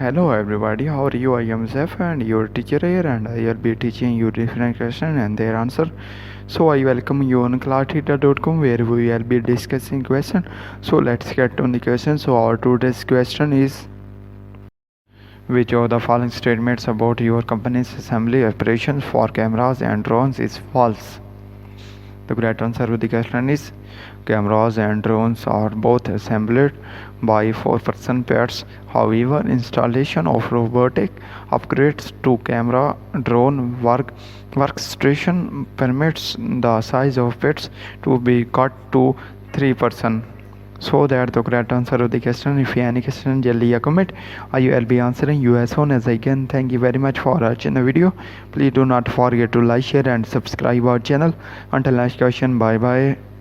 Hello everybody, how are you? I am Zef and your teacher here, and I will be teaching you different questions and their answer. So I welcome you on classtheta.com where we will be discussing question. So let's get on the question. So our today's question is, which of the following statements about your company's assembly operations for cameras and drones is false? The correct answer to the question is cameras and drones are both assembled by four-person pairs. However, installation of robotic upgrades to camera drone workstation permits the size of pits to be cut to 3%. So that the correct answer of the question. If you have any question, just leave a comment. I will be answering you as soon as I can. Thank you very much for watching the video. Please do not forget to like, share and subscribe our channel. Until next question, bye bye.